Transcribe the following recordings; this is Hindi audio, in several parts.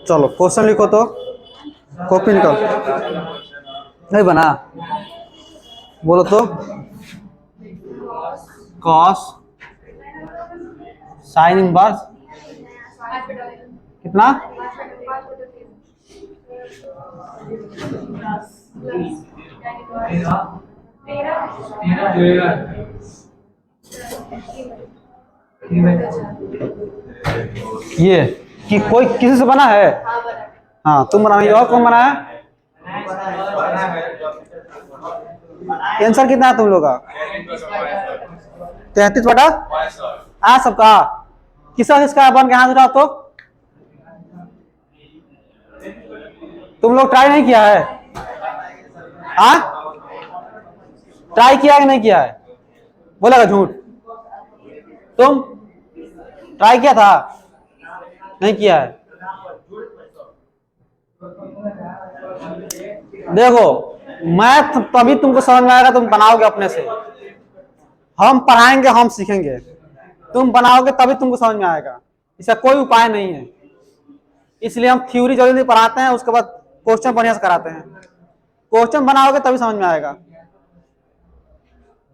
चलो क्वेश्चन लिखो तो, कॉपी निकाल। नहीं बना, बोलो तो। कॉस साइन इनवर्स कितना? ये कि कोई किसी से बना है? हाँ तुम बनाओगे, और कौन बनाया? आंसर कितना है तुम लोग का? 33 बटा आ सबका। किसका किसका बन के हाथ उठाओ तो। तुम लोग ट्राई नहीं किया है? हाँ ट्राई किया कि नहीं किया है? बोलेगा झूठ। तुम ट्राई किया था? नहीं किया है। देखो मैथ तभी तुमको समझ में आएगा तुम बनाओगे अपने से। हम पढ़ाएंगे, हम सीखेंगे, तुम बनाओगे तभी तुमको समझ में आएगा। इसका कोई उपाय नहीं है। इसलिए हम थ्योरी जल्दी पढ़ाते हैं, उसके बाद क्वेश्चन बढ़िया से कराते हैं। क्वेश्चन बनाओगे तभी समझ में आएगा,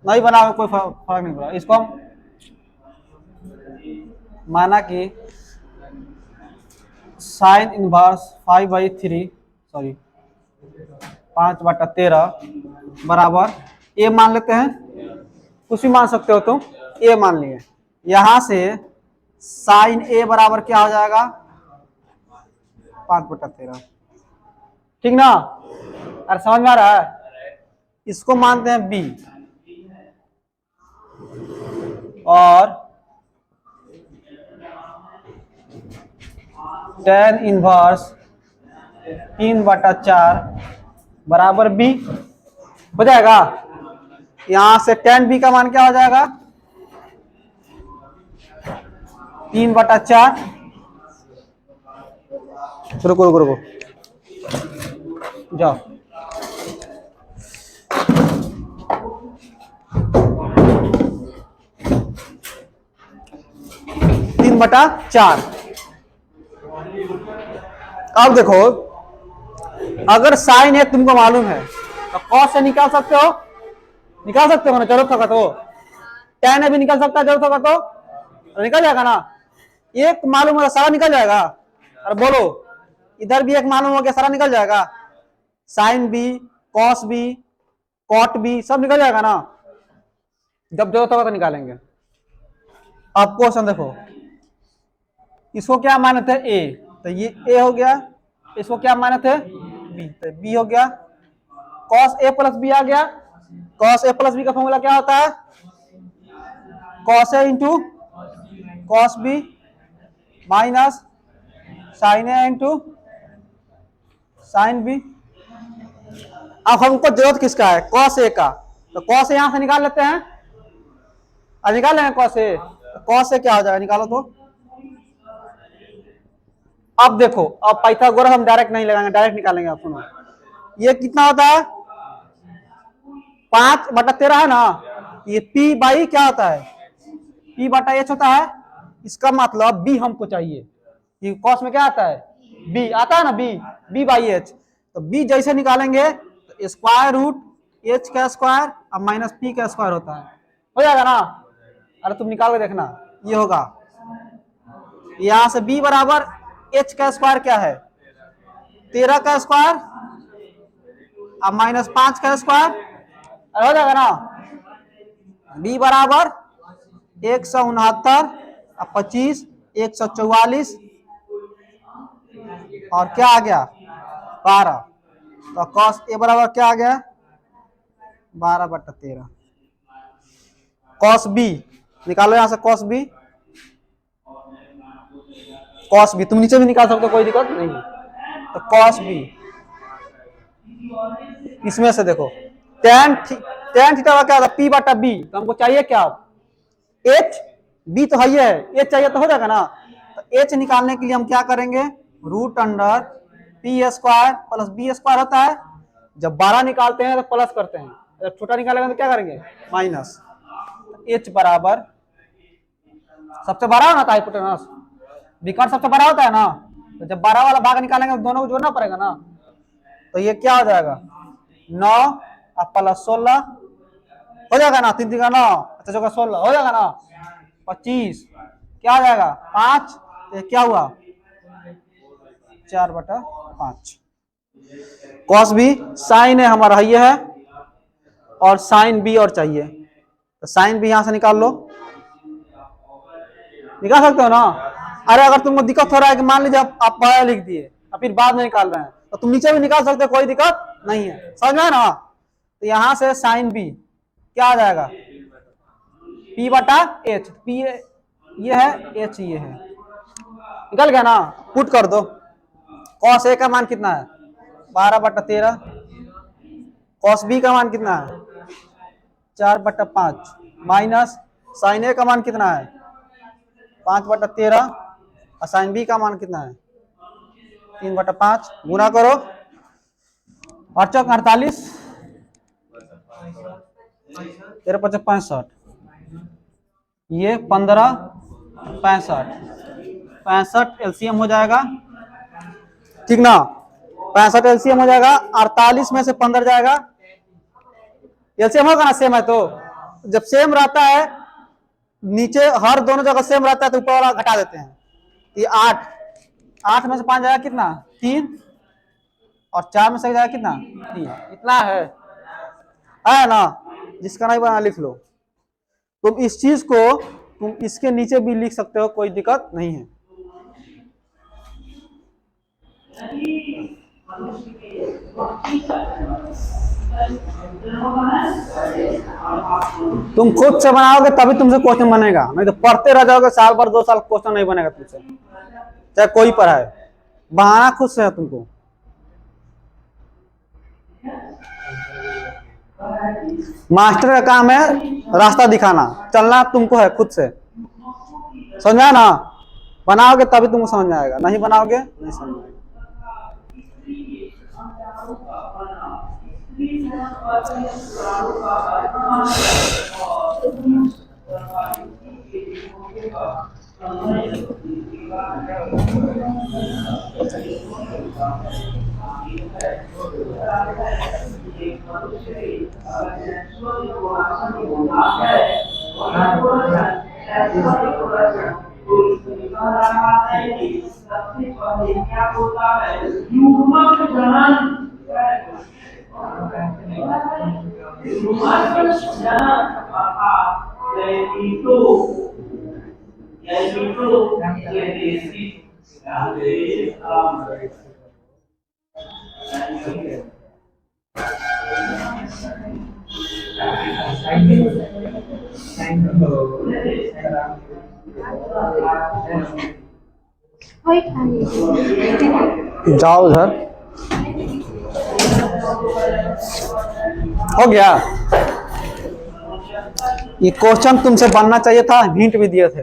नहीं बनाओगे कोई फर्क नहीं पड़ा। इसको हम माना कि साइन इनवर्स 5/3 सॉरी 5/13 बराबर ए मान लेते हैं। कुछ भी मान सकते हो तुम, ए मान लिए। यहां से साइन ए बराबर क्या हो जाएगा? 5/13। ठीक ना? अरे समझ में आ रहा है? इसको मानते हैं बी, और tan इनवर्स 3/4 बराबर बी हो जाएगा। यहां से tan बी का मान क्या हो जाएगा? 3/4। रुको रुको रुको, जाओ। तीन बटा चार। अब देखो, अगर साइन ए तुमको मालूम है तो कॉस से निकाल सकते हो, निकाल सकते हो ना जरूरत होगा तो। tan ए भी निकाल सकता है जरूरत होगा तो निकल जाएगा ना। एक मालूम होगा सारा निकल जाएगा। और बोलो इधर भी एक मालूम हो गया, सारा निकल जाएगा। Sine B, cos B, cot B सब निकल जाएगा ना। जब जरूरत होगा तो निकालेंगे। अब क्वेश्चन देखो, इसको क्या माने थे? ए, तो ये ए हो गया। इसको क्या माने थे? बी, तो बी हो गया। कॉस ए प्लस बी आ गया। कॉस ए प्लस बी का फॉर्मूला क्या होता है? Cos a into cos b minus sine a into sine b. अब हमको जरूरत किसका है? कॉस ए का। तो कॉस ए यहां से निकाल लेते हैं। अब निकाल लेंगे कॉस ए। तो कॉस ए क्या हो जाएगा? निकालो तो। अब देखो, अब पाइथागोरस हम डायरेक्ट नहीं लगाएंगे, डायरेक्ट निकालेंगे। आप सुनो, ये कितना होता है? 5/13 है ना। ये p बाई क्या होता है? p/h होता है। इसका मतलब b हमको चाहिए। ये कॉस में क्या आता है? b आता है ना, b/h। तो b जैसे निकालेंगे तो स्क्वायर रूट h का स्क्वायर अब माइनस p का स्क्वायर होता है। हो जाएगा ना? अरे तुम निकाल के देखना, ये होगा। यहां से b बराबर h का स्क्वायर क्या है? 13 का स्क्वायर अब माइनस 5 का स्क्वायर। हो जाएगा ना। b बराबर 169 अब 25 144 और क्या आ गया? 12। तो कॉस ए बराबर क्या आ गया? 12/13। कॉस बी निकालो यहां से। कॉस बी, कॉस बी तुम नीचे भी निकाल सकते हो, कोई दिक्कत नहीं। तो कॉस बी इसमें से देखो, tan थीटा का क्या होता है? p/b। तो हमको चाहिए क्या? h, b तो है, h चाहिए तो हो जाएगा ना। तो h निकालने के लिए हम क्या करेंगे? Root under p square plus b square होता है। जब 12 निकालते हैं तो प्लस करते हैं, जब छोटा निकालेंगे तो क्या करेंगे? माइनस। h बराबर सबसे बड़ा होना था हाइपोटेनस, विकर्ण सबसे बड़ा होता है ना, तो जब 12 वाला भाग निकालेंगे तो दोनों को जोड़ना पड़ेगा ना। तो ये क्या हो जाएगा 9 अब प्लस 16 हो जाएगा ना, 3 3 का 9 अच्छा चौका 16 हो जाएगा ना, 25 क्या हो जाएगा 5, तो क्या हुआ 4/5। कॉस बी साइन है हमारा ये है, और साइन बी और चाहिए, तो साइन बी यहां से निकाल लो, निकाल सकते हो ना। अरे अगर तुमको दिक्कत हो रहा है कि मान लीजिए आप पहले लिख दिए और फिर बाद में निकाल रहे हैं, तो तुम नीचे भी निकाल सकते हो, कोई दिक्कत नहीं है, समझ में ना। तो यहां से साइन बी क्या आ जाएगा P/H, P ये है, H ये है, निकल गया ना, पुट कर दो। कॉस ए का मान कितना है 12/13, कॉस बी का मान कितना है 4/5 माइनस साइन ए का मान कितना है 5/13 और साइन बी का मान कितना है 3/5, गुना करो 8 चौक 48 13 5 65, ये 15 65 65 एलसीएम हो जाएगा, ठीक ना। 65 एलसीएम हो जाएगा, 48 में से 15 जाएगा, एलसीएम होगा ना, सेम है तो जब सेम रहता है नीचे हर दोनों जगह सेम रहता है तो ऊपर वाला घटा देते हैं। ये 8 में से 5 जाएगा कितना 3, और 4 में से जाएगा कितना 3, इतना है ना। जिसका नहीं बना लिख लो। तुम इस चीज को तुम इसके नीचे भी लिख सकते हो, कोई दिक्कत नहीं है। तुम खुद से बनाओगे तभी तुमसे क्वेश्चन बनेगा, नहीं तो पढ़ते रह जाओगे साल भर 2 साल क्वेश्चन नहीं बनेगा तुमसे, चाहे कोई पढ़ाए। बहाना खुद से है तुमको। मास्टर का काम है रास्ता दिखाना, चलना तुमको है खुद से, समझा ना। बनाओगे तभी तुमको समझ में आएगा, नहीं बनाओगे नहीं समझ में आएगा। जाओ उधर, हो गया। ये क्वेश्चन तुमसे बनना चाहिए था, हिंट भी दिए थे।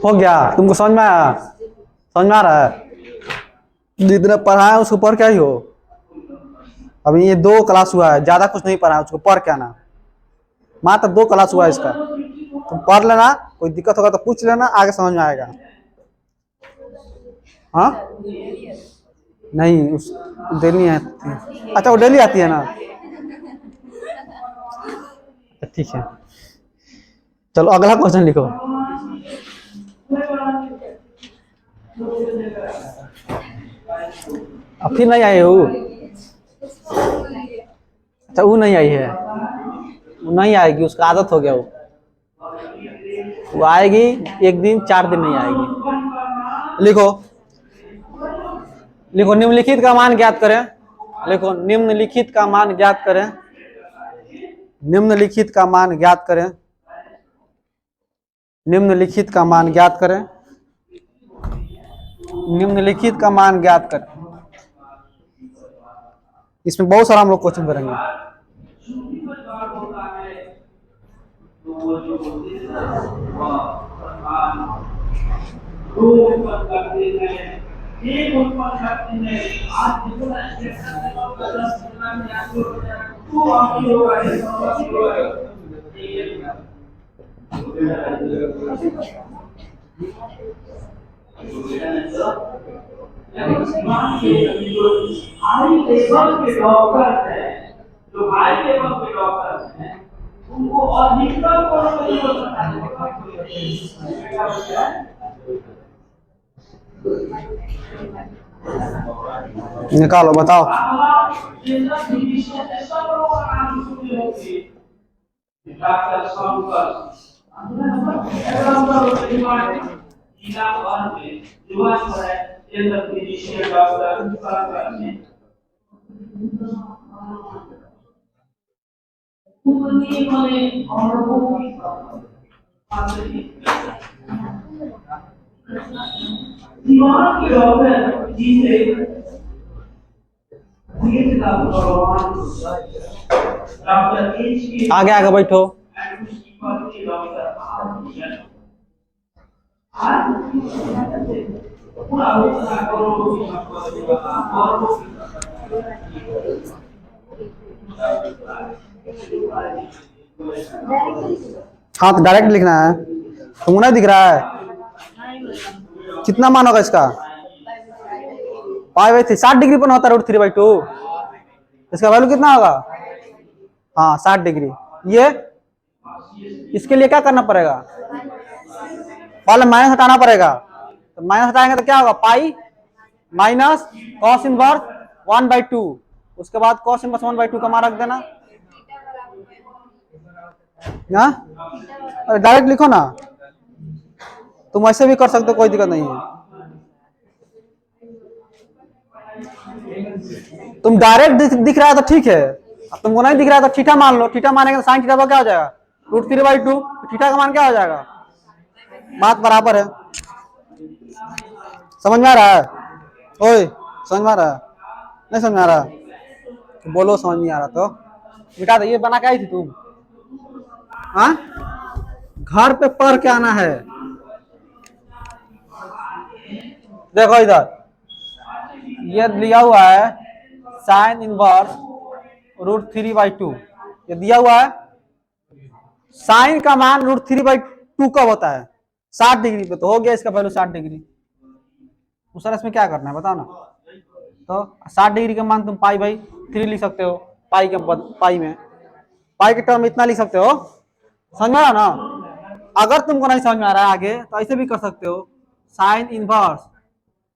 हो गया, तुमको समझ में आया, समझ में आ रहा है। जितना पढ़ाया उसको पढ़ क्या ही हो। अभी ये 2 क्लास हुआ है, ज्यादा कुछ नहीं पढ़ा, उसको पढ़ के आना। मात्र 2 क्लास हुआ है इसका, तुम पढ़ लेना, कोई दिक्कत होगा तो पूछ लेना, आगे समझ में आएगा। हाँ नहीं उस डेली आती है, अच्छा वो डेली आती है ना, ठीक है। चलो अगला क्वेश्चन लिखो। अब फिर नहीं आए हो? अच्छा वो नहीं आई है, वो नहीं आएगी, उसका आदत हो गया वो आएगी एक दिन 4 दिन नहीं आएगी। लिखो लिखो निम्नलिखित का मान ज्ञात करें। लिखो निम्नलिखित का मान ज्ञात करें। निम्नलिखित का मान ज्ञात करें। निम्नलिखित का मान ज्ञात करें। निम्नलिखित का मान ज्ञात करें। इसमें बहुत सारा हम लोग क्वेश्चन करेंगे। हाई लेवल के डॉक्टर हैं, जो हाई लेवल के डॉक्टर हैं, उनको अधिकतम निकालो, बताओ। आगे आगे बैठो। हाँ तो डायरेक्ट लिखना है। तुमको नहीं दिख रहा है? कितना मान होगा इसका? पाई बाई 60 डिग्री पर होता है √3/2। इसका वैल्यू कितना होगा? हाँ 60 डिग्री। ये इसके लिए क्या करना पड़ेगा? पहले माइनस हटाना पड़ेगा। तो माइनस हटाएंगे तो क्या होगा? Pi minus cos inverse 1/2। उसके बाद कॉस इनवर्स 1/2 का मान रख देना। अरे डायरेक्ट लिखो ना, तुम ऐसे भी कर सकते हो, कोई दिक्कत नहीं है। तुम डायरेक्ट दिख रहा है तो ठीक है, अब तुमको नहीं दिख रहा है तो थीटा मान लो। थीटा मानेंगे तो साइन थीटा क्या हो जाएगा? √3/2। थीटा का मान क्या हो जाएगा? बात बराबर है। समझ में आ रहा है? ओए समझ में आ रहा है? नहीं समझ में आ रहा? तो बोलो समझ नहीं आ रहा तो मिटा दो। ये बना के आई थी तुम? हाँ घर पे पढ़ के आना है। देखो इधर ये लिया हुआ है साइन इनवर्स √3/2। ये दिया हुआ है। साइन का मान √3/2 कब होता है? 60 डिग्री पे। तो हो गया इसका वैल्यू 60 डिग्री। तो सर इसमें क्या करना है बताओ ना। तो 60 डिग्री का मान तुम पाई/3 लिख सकते हो। पाई के पाई में पाई के टर्म में इतना लिख सकते हो। समझ में आ रहा ना? अगर तुमको नहीं समझ में आ रहा है आगे तो ऐसे भी कर सकते हो। साइन इनवर्स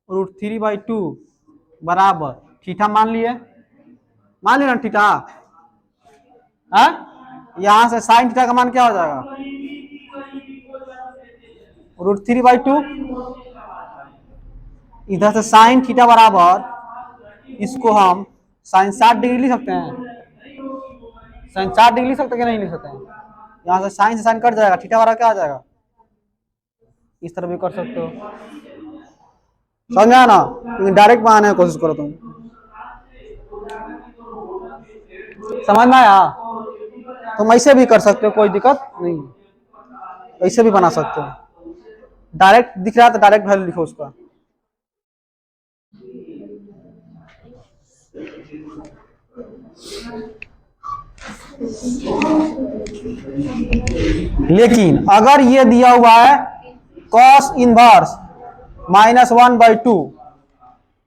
√3/2 बराबर थीटा मान लिए ना थीटा। यहां से साइन थीटा का मान क्या हो जाएगा? √3/2। इधर से साइन थीटा बराबर इसको हम साइन 60 डिग्री लिख सकते हैं। साइन 60 डिग्री लिख सकते हैं कि नहीं लिख सकते हैं? यहाँ से साइन से साइन कट जाएगा, थीटा बराबर क्या आ जाएगा? इस तरह भी कर सकते हो। समझ में आया ना? डायरेक्ट बनाने की कोशिश करो तुम। समझ में आया? तुम ऐसे भी कर सकते हो, कोई दिक्कत नहीं, ऐसे भी बना सकते हो। डायरेक्ट दिख रहा है तो डायरेक्ट वैल्यू लिखो उसका। लेकिन अगर ये दिया हुआ है कॉस इनवर्स -1/2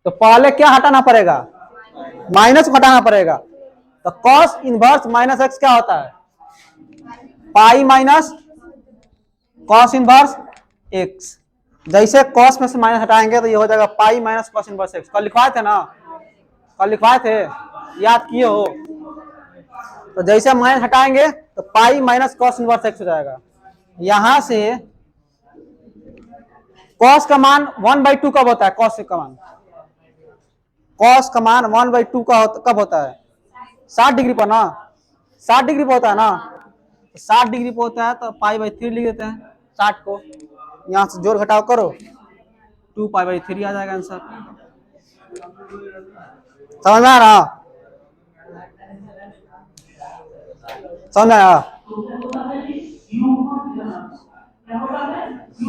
तो पहले क्या हटाना पड़ेगा? माइनस हटाना पड़ेगा। तो कॉस इनवर्स -x क्या होता है? Pi minus cos inverse x। जैसे कॉस में से माइनस हटाएंगे तो ये हो जाएगा pi minus cos inverse x. कल लिखवाए थे ना, कल लिखवाए थे, याद किए हो? तो जैसे माइनस हटाएंगे तो pi minus cos inverse x हो जाएगा। यहां से कॉस का मान 1/2 कब होता है? कॉस का मान, कॉस का मान 1/2 का कब होता है? 60 डिग्री पर ना, 60 डिग्री पर होता है ना, तो 60 डिग्री पर होता है तो पाई/3 लिख देते हैं। 60 को यहां से जोड़ घटाव करो, 2 पाई/3 आ जाएगा आंसर। समझ में आ रहा? समझ में आया?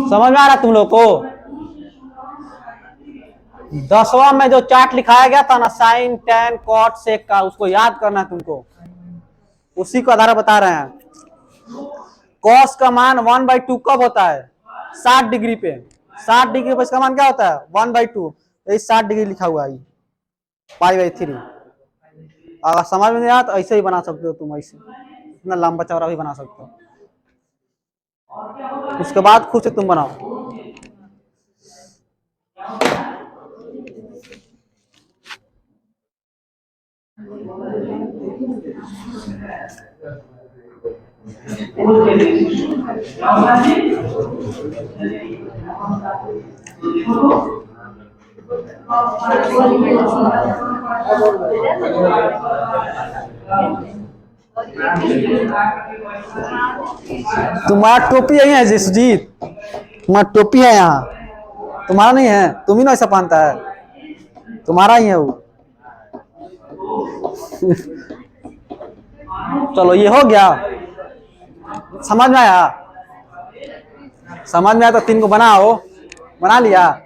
समझ में आ रहा तुम लोग को? 10वां में जो चार्ट लिखाया गया था ना, साइन टेन कॉट सेक का, उसको याद करना है तुमको, उसी को आधार बता रहे हैं। कॉस का मान 1/2 कब होता है? 60 डिग्री पे। 60 डिग्री पे इसका मान क्या होता है? 1/2। 60 डिग्री लिखा हुआ है, पाई/3। अगर समझ में नहीं आया तो ऐसे ही बना सकते हो तुम, ऐसे इतना लंबा चौड़ा भी बना सकते हो। उसके बाद खुद से तुम बनाओ। तुम्हारा टोपी यही है जी सुजीत, तुम्हारा टोपी है यहाँ, तुम्हारा नहीं है, तुम ही ना ऐसा पहनता है, तुम्हारा ही है वो। चलो ये हो गया, समझ में आया? समझ में आया तो 3 को बनाओ। बना लिया?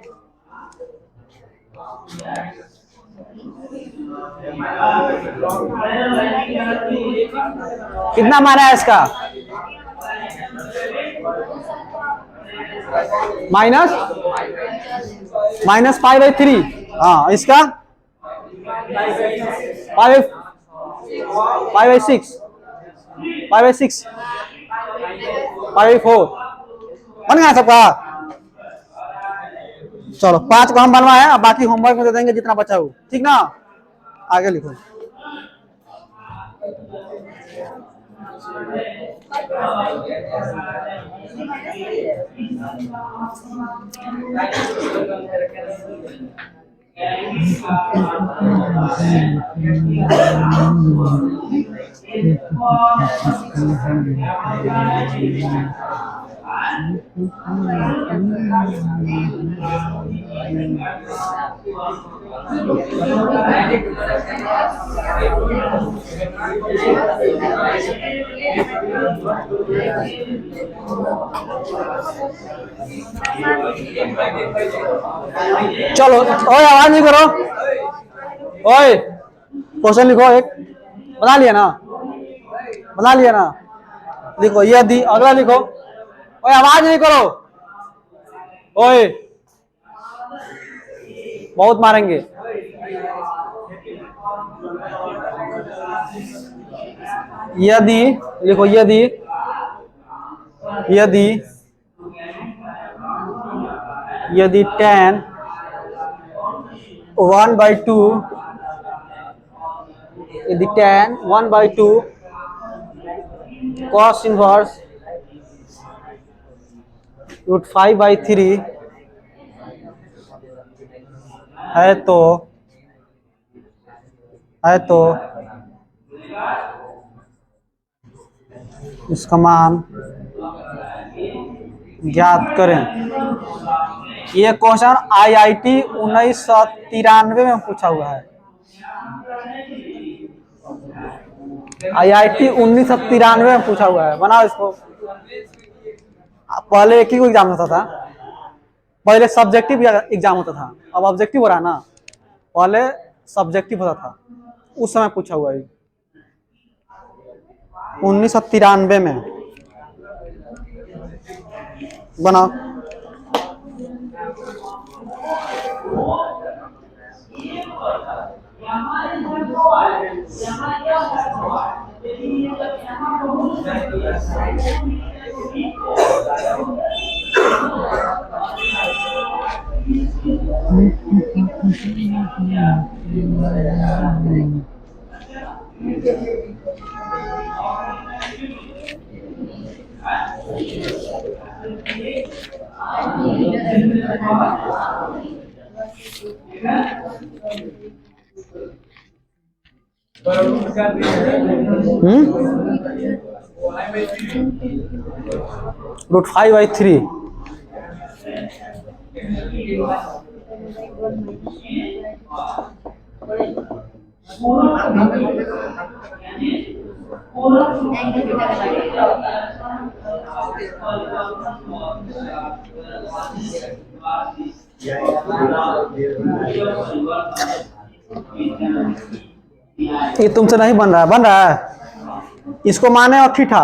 कितना माना है इसका? माइनस पाई/3। हाँ, इसका पाई/6, पाई/6, पाई/4 बन गया सबका। चलो 5 को हम बनवाए, अब बाकी होमवर्क में दे देंगे जितना बचा हो, ठीक ना? आगे लिखो। चलो ओए आवाज नहीं करो, ओए क्वेश्चन लिखो एक। बना लिया ना? बना लिया ना? लिखो यदि, अगला लिखो। ओए आवाज नहीं करो, ओए बहुत मारेंगे। यदि लिखो, यदि यदि यदि tan 1/2, यदि tan 1/2 cos इनवर्स √5/3 है तो इसका मान ज्ञात करें। ये क्वेश्चन IIT 1993 में पूछा हुआ है। IIT 1993 में पूछा हुआ है। बनाओ इसको। पहले एक ही को एग्जाम होता था, पहले सब्जेक्टिव एग्जाम होता था, अब ऑब्जेक्टिव हो रहा है ना। पहले सब्जेक्टिव होता था, उस समय पूछा हुआ है 1993 में। बनाओ। √5/3। ये तुमसे नहीं बन रहा है। इसको माने और थीटा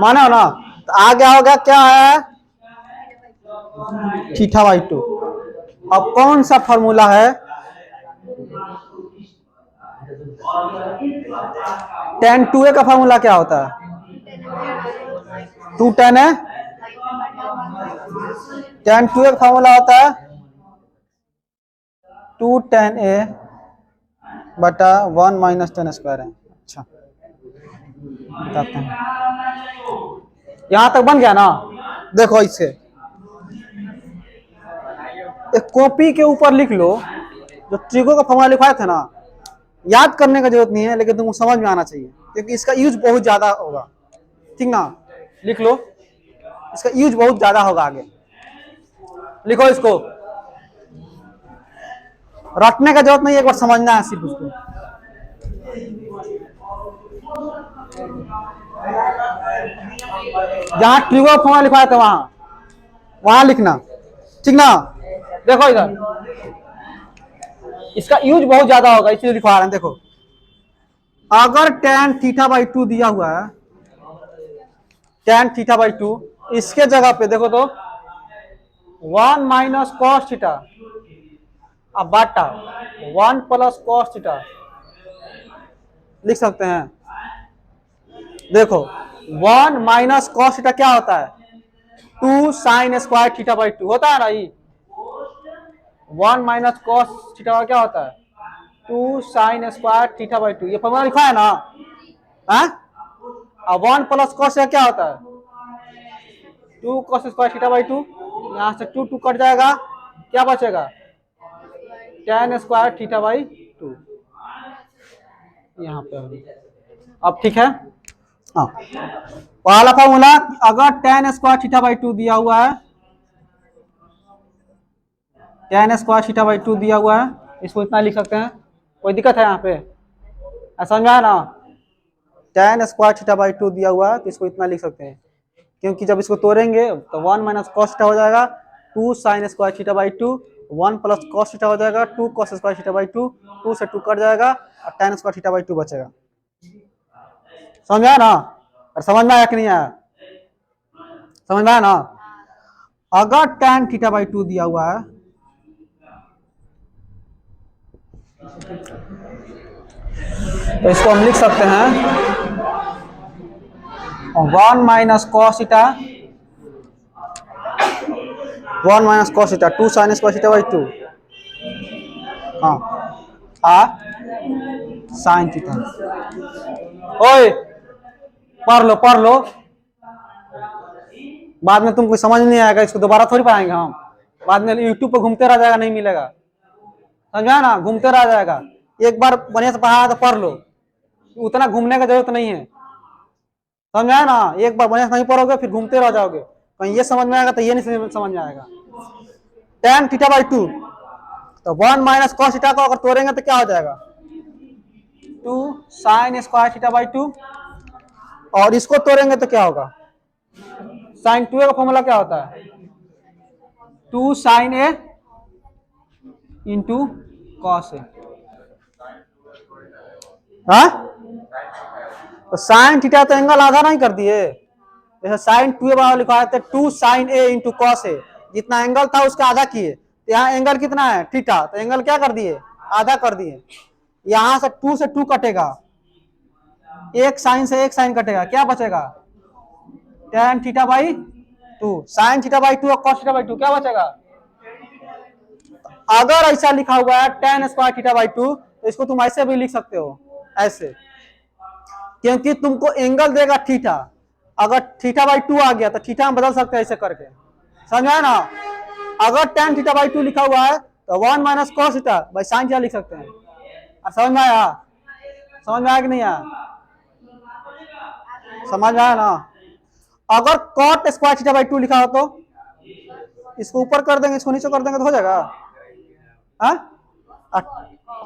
माने हो ना, तो आ गया होगा क्या है θ/2। अब कौन सा फॉर्मूला है, tan 2a का फॉर्मूला क्या होता है, 2 tan a, tan 2a का फॉर्मूला होता है 2 tan a बटा 1 - tan स्क्वायर है। अच्छा बताते हैं, यहां तक बन गया ना। देखो इसे एक कॉपी के ऊपर लिख लो, जो ट्रिगो का फॉर्मूला लिखवाए थे ना, याद करने का जरूरत नहीं है, लेकिन तुमको समझ में आना चाहिए क्योंकि इसका यूज बहुत ज्यादा होगा। ठीक ना, लिख लो, इसका यूज बहुत ज्यादा होगा आगे। लिखो इसको, रटने का जरूरत नहीं है, एक बार समझना है सिर्फ उसको। जहां ट्रिगो फॉर्मूला लिखवाया था वहां लिखना। ठीक ना, देखो इधर इसका यूज बहुत ज्यादा होगा इसलिए लिखवा रहे हैं। देखो अगर tan θ/2 दिया हुआ है, tan θ/2, इसके जगह पे देखो तो 1 - cos θ अब बाटा 1 + cos θ लिख सकते हैं। देखो 1 - cos θ क्या होता है, 2 sin स्क्वायर θ/2 होता है ना। ये 1 - cos θ क्या होता है, 2 sin स्क्वायर θ/2। ये फॉर्मूला लिखा है ना। अब 1 + cos क्या होता है, 2 cos स्क्वायर θ/2। यहाँ से 2 कट जाएगा, क्या बचेगा, tan स्क्वायर θ/2 यहाँ पे। अब ठीक है, हाँ पहला फॉर्मूला, अगर tan स्क्वायर θ/2 दिया हुआ है, tan स्क्वायर θ/2 दिया हुआ है, इसको इतना लिख सकते हैं। कोई दिक्कत है यहाँ पे, समझ में आया ना। tan स्क्वायर θ/2 दिया हुआ है तो इसको इतना लिख सकते हैं, क्योंकि जब इसको तोड़ेंगे तो 1 - cos θ हो जाएगा, 2 sin स्क्वायर θ/2, 1 + cos θ हो जाएगा, 2 cos स्क्वायर θ/2, 2 से 2 कट जाएगा और tan स्क्वायर θ/2 बचेगा। समझ में आया ना, और समझ में आया कि नहीं आया, समझ में आया ना। अगर tan θ/2 दिया हुआ है, तो इसको हम लिख सकते हैं 1 - cos θ, 1 - cos θ, 2 sin स्क्वायर θ/2, हाँ sin θ। ओए पढ़ लो, बाद में तुमको समझ नहीं आएगा, इसको दोबारा थोड़ी पढ़ाएंगे हम, बाद में यूट्यूब पर घूमते रह जाएगा, नहीं मिलेगा। समझा ना, घूमते रह जाएगा। एक बार बढ़िया से पढ़ा तो पढ़ लो, उतना घूमने का जरूरत नहीं है। समझा ना, एक बार बढ़िया से नहीं पढ़ोगे फिर घूमते रह जाओगे, कहीं ये समझ में आएगा तो ये नहीं समझ में आएगा। tan θ/2, तो 1 - cos θ को अगर तोड़ेंगे तो क्या हो जाएगा, 2 sin स्क्वायर θ/2, और इसको तोड़ेंगे तो क्या होगा, sin 2a का फॉर्मूला क्या होता है, 2 sin a × cos a। हाँ तो sin θ तो एंगल आधा नहीं कर दिए, जैसे sin 2a लिखा है 2 sin a × cos a, जितना एंगल था उसका आधा किए, तो यहाँ एंगल कितना है थीटा, तो एंगल क्या कर दिए, आधा कर दिए। यहां से 2 से 2 कटेगा, एक साइन से एक साइन कटेगा, क्या बचेगा, tan θ/2, sin θ/2 और cos θ/2 क्या बचेगा, अगर ऐसा लिखा हुआ है tan स्क्वायर थीटा बाई 2, तो इसको तुम ऐसे भी लिख सकते हो, ऐसे, क्योंकि तुमको एंगल देगा थीटा। अगर थीटा बाई 2 आ गया तो थीटा हम बदल सकते हैं ऐसे करके, समझ आया ना। अगर tan थीटा बाई 2 लिखा हुआ है तो 1 minus cos theta by sine theta लिख सकते हैं। अब समझ में आया, समझ में आया कि नहीं आया, समझ में आया ना। अगर कॉट स्क्वायर थीटा बाई 2 लिखा हो तो इसको ऊपर कर देंगे, इसको नीचे कर देंगे तो हो जाएगा।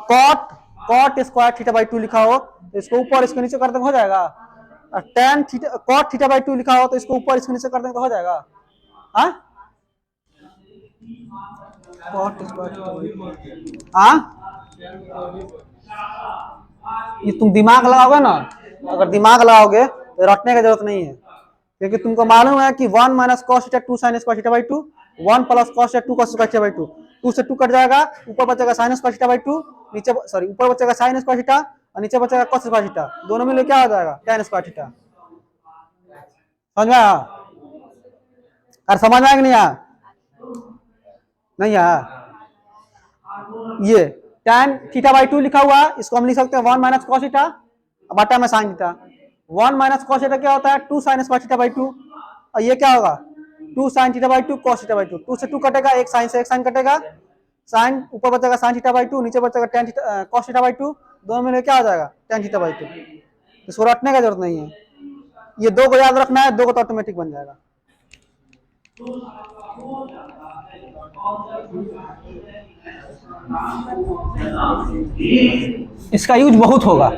कॉट स्क्वायर थीटा बाई 2 लिखा हो तो इसको ऊपर इसको नीचे कर देंगे हो जाएगा। Tan theta cot theta by 2 लिखा हो तो इसको ऊपर इसको नीचे कर देंगे तो हो जाएगा। कॉट स्क्वायर ये तुम दिमाग लगाओगे ना, अगर दिमाग लगाओगे तो रटने की जरूरत नहीं है, क्योंकि तुमको मालूम है कि 1 minus cos theta 2 sine square theta by 2, 1 plus cos theta 2 cos square theta by 2, 2 से 2 कट जाएगा, ऊपर बचेगा साइन स्क्वायर थीटा बाई 2, नीचे सॉरी ऊपर बचेगा साइन स्क्वायर थीटा और नीचे बचेगा कॉस स्क्वायर थीटा, दोनों मिलकर क्या हो जाएगा tan स्क्वायर थीटा। समझ में आया, और समझ में आया कि नहीं आया, नहीं आया। ये tan थीटा बाई 2 लिखा हुआ है, इसको हम लिख सकते हैं 1 माइनस कॉस थीटा बटा में sine theta. 1 minus cos theta क्या होता है 2 साइन स्क्वायर थीटा बाई 2, और ये क्या होगा 2 sine theta by 2 cos theta by 2, 2 से 2 कटेगा, एक साइन से एक साइन कटेगा, साइन ऊपर बचेगा साइन थीटा बाई 2, नीचे बचेगा tan theta cos theta by 2, दोनों मिलकर क्या हो जाएगा tan थीटा बाई 2। इसको रटने का जरूरत नहीं है, ये दो को याद रखना है, दो को तो ऑटोमेटिक बन जाएगा। इसका यूज बहुत होगा,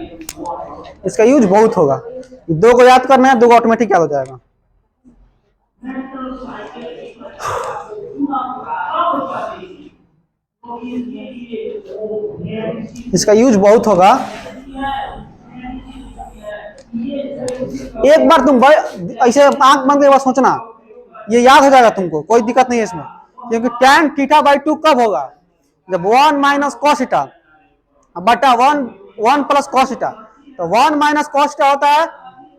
इसका यूज बहुत होगा, दो को याद करना है, दो को ऑटोमेटिक याद हो जाएगा। इसका यूज बहुत होगा। एक बार तुम ऐसे आंख बंद के सोचना, ये याद हो जाएगा तुमको, कोई दिक्कत नहीं है इसमें, क्योंकि tan थीटा बाई 2 कब होगा जब 1 माइनस कॉस थीटा बटा 1 प्लस कॉस थीटा, तो 1 माइनस कॉस थीटा होता है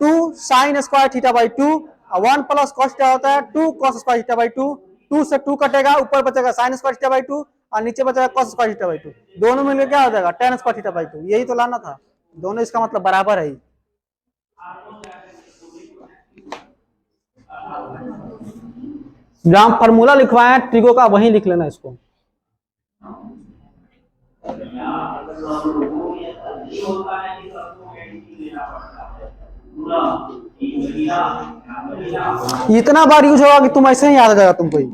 2 साइन स्क्वायर थीटा बाई 2, और 1 प्लस कॉस थीटा होता है 2 कॉस स्क्वायर थीटा बाई 2, 2 से 2 कटेगा, ऊपर बचेगा साइन स्क्वायर थीटा बाई 2 और नीचे बचेगा कॉस स्क्वायर थीटा बाई 2, दोनों मिलकर क्या हो जाएगा tan स्क्वायर थीटा बाई 2। यही तो लाना था, दोनों इसका मतलब बराबर है। जहां फॉर्मूला लिखवाए ट्रिगो का वहीं लिख लेना इसको। इतना बार यूज होगा कि तुम ऐसे ही याद आ जाएगा तुमको ही।